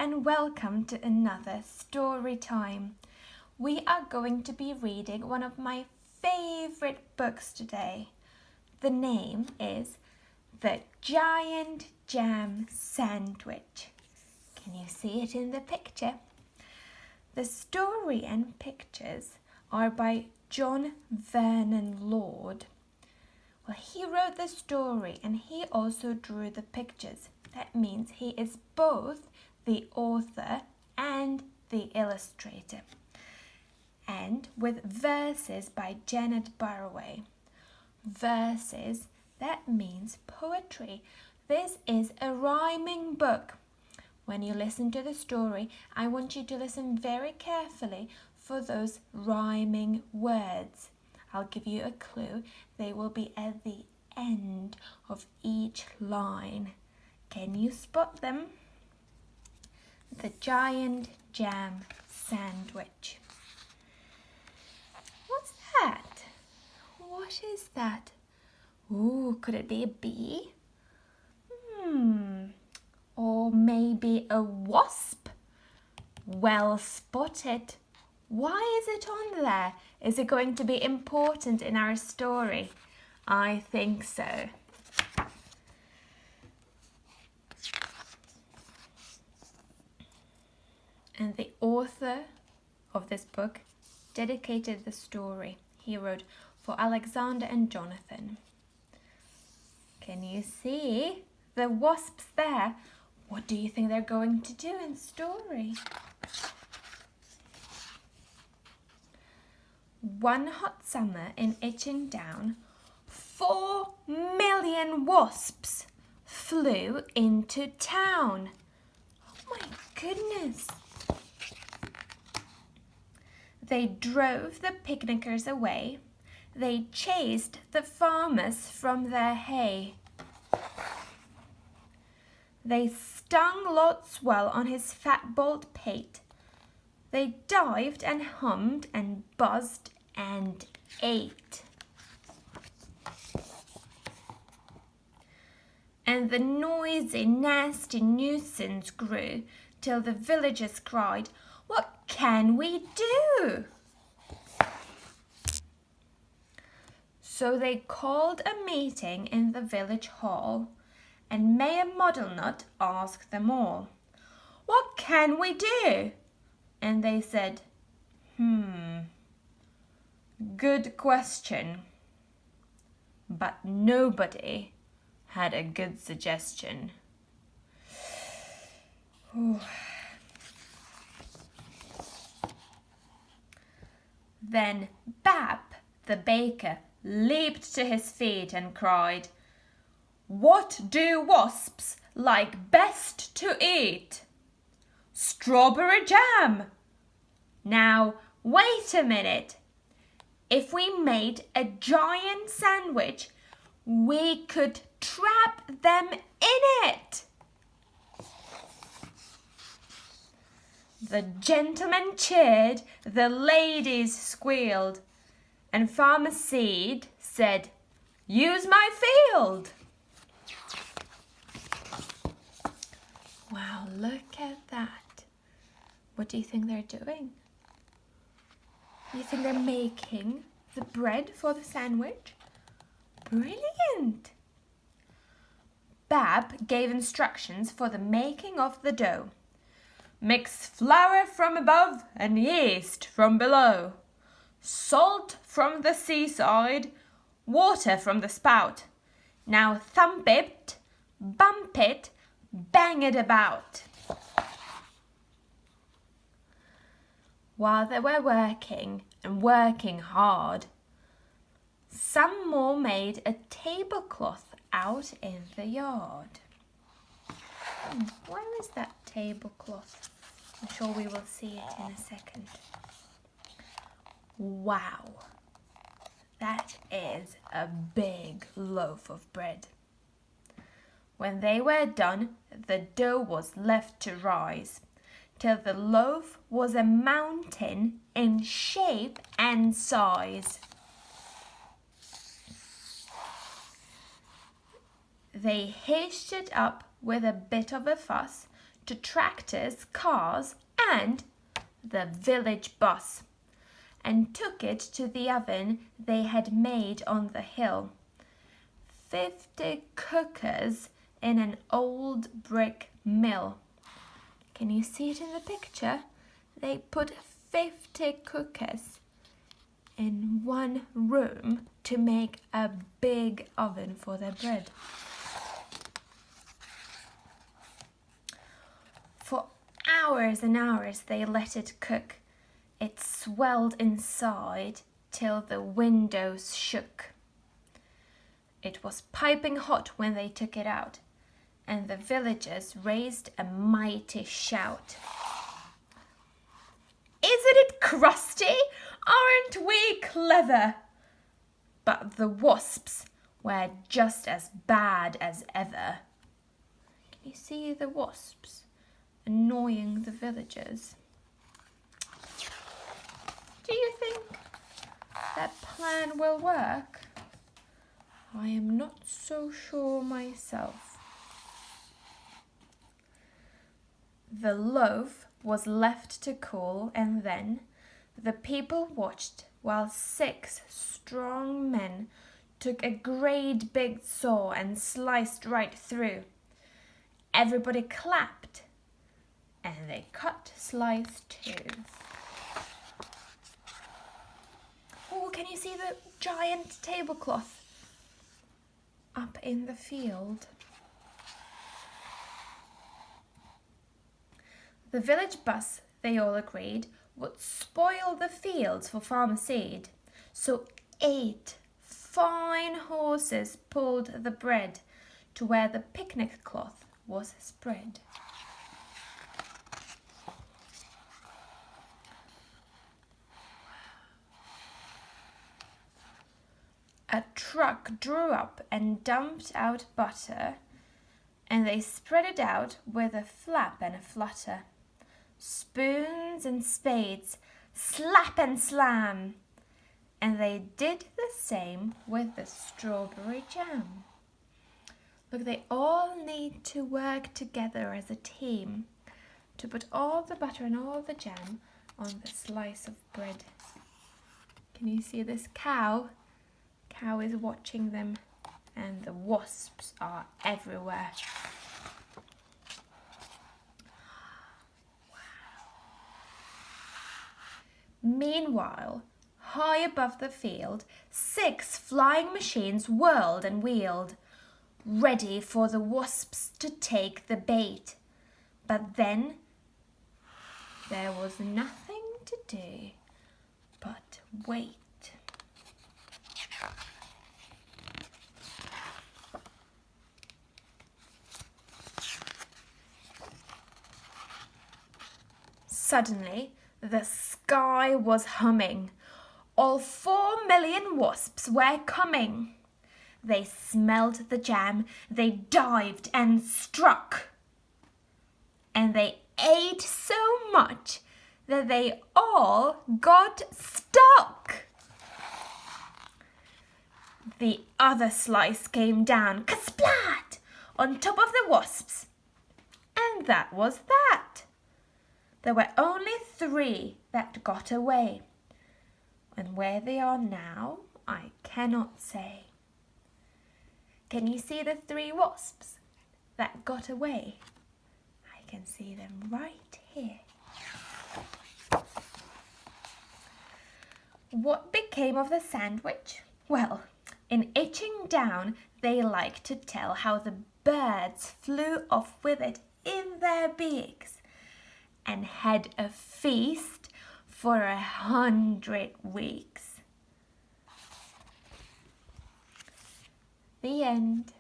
and welcome to another story time. We are going to be reading one of my favorite books today. The name is The Giant Jam Sandwich. Can you see it in the picture? The story and pictures are by John Vernon Lord. Well, he wrote the story and he also drew the pictures. That means he is both the author and the illustrator. And with verses by Janet Burroway. Verses, that means poetry. This is a rhyming book. When you listen to the story, I want you to listen very carefully for those rhyming words. I'll give you a clue. They will be at the end of each line. Can you spot them? The Giant Jam Sandwich. What's that? What is that? Ooh, could it be a bee? Or maybe a wasp? Well spotted. Why is it on there? Is it going to be important in our story? I think so. And the author of this book dedicated the story. He wrote for Alexander and Jonathan. Can you see the wasps there? What do you think they're going to do in the story? One hot summer in Itching Down, 4 million wasps flew into town. Oh my goodness. They drove the picnickers away. They chased the farmers from their hay. They stung Lord Swell on his fat bald pate. They dived and hummed and buzzed and ate. And the noisy, nasty nuisance grew till the villagers cried, "What can we do?" So they called a meeting in the village hall, and Mayor Muddlenut asked them all, "What can we do?" And they said, good question. But nobody had a good suggestion. Then Bab, the baker, leaped to his feet and cried, "What do wasps like best to eat?" "Strawberry jam." "Now, wait a minute. If we made a giant sandwich, we could trap them in it." The gentlemen cheered, the ladies squealed, and Farmer Seed said, "Use my field." Wow, look at that. What do you think they're doing? You think they're making the bread for the sandwich? Brilliant! Bab gave instructions for the making of the dough. "Mix flour from above and yeast from below. Salt from the seaside, water from the spout. Now thump it, bump it, bang it about." While they were working and working hard, some more made a tablecloth out in the yard. Where is that tablecloth? I'm sure we will see it in a second. Wow, that is a big loaf of bread. When they were done, the dough was left to rise, till the loaf was a mountain in shape and size. They hitched it up with a bit of a fuss to tractors, cars, and the village bus, and took it to the oven they had made on the hill. 50 cookers in an old brick mill. Can you see it in the picture? They put 50 cookers in one room to make a big oven for their bread. For hours and hours they let it cook. It swelled inside till the windows shook. It was piping hot when they took it out, and the villagers raised a mighty shout. "Isn't it crusty? Aren't we clever?" But the wasps were just as bad as ever. Can you see the wasps annoying the villagers? Do you think that plan will work? I am not so sure myself. The loaf was left to cool, and then the people watched while 6 strong men took a great big saw and sliced right through. Everybody clapped, and they cut slice too. Oh, can you see the giant tablecloth up in the field? The village bus, they all agreed, would spoil the fields for farmer seed. So 8 fine horses pulled the bread to where the picnic cloth was spread. A truck drew up and dumped out butter, and they spread it out with a flap and a flutter. Spoons and spades, slap and slam, and they did the same with the strawberry jam. Look, they all need to work together as a team to put all the butter and all the jam on the slice of bread. Can you see this cow? Cow is watching them, and the wasps are everywhere. Meanwhile, high above the field, 6 flying machines whirled and wheeled, ready for the wasps to take the bait. But then there was nothing to do but wait. Suddenly, the sky was humming. All 4 million wasps were coming. They smelled the jam, they dived and struck. And they ate so much that they all got stuck. The other slice came down, kasplat, on top of the wasps. And that was that. There were only 3 that got away, and where they are now, I cannot say. Can you see the 3 wasps that got away? I can see them right here. What became of the sandwich? Well, in Itching Down, they like to tell how the birds flew off with it in their beaks and had a feast for 100 weeks. The end.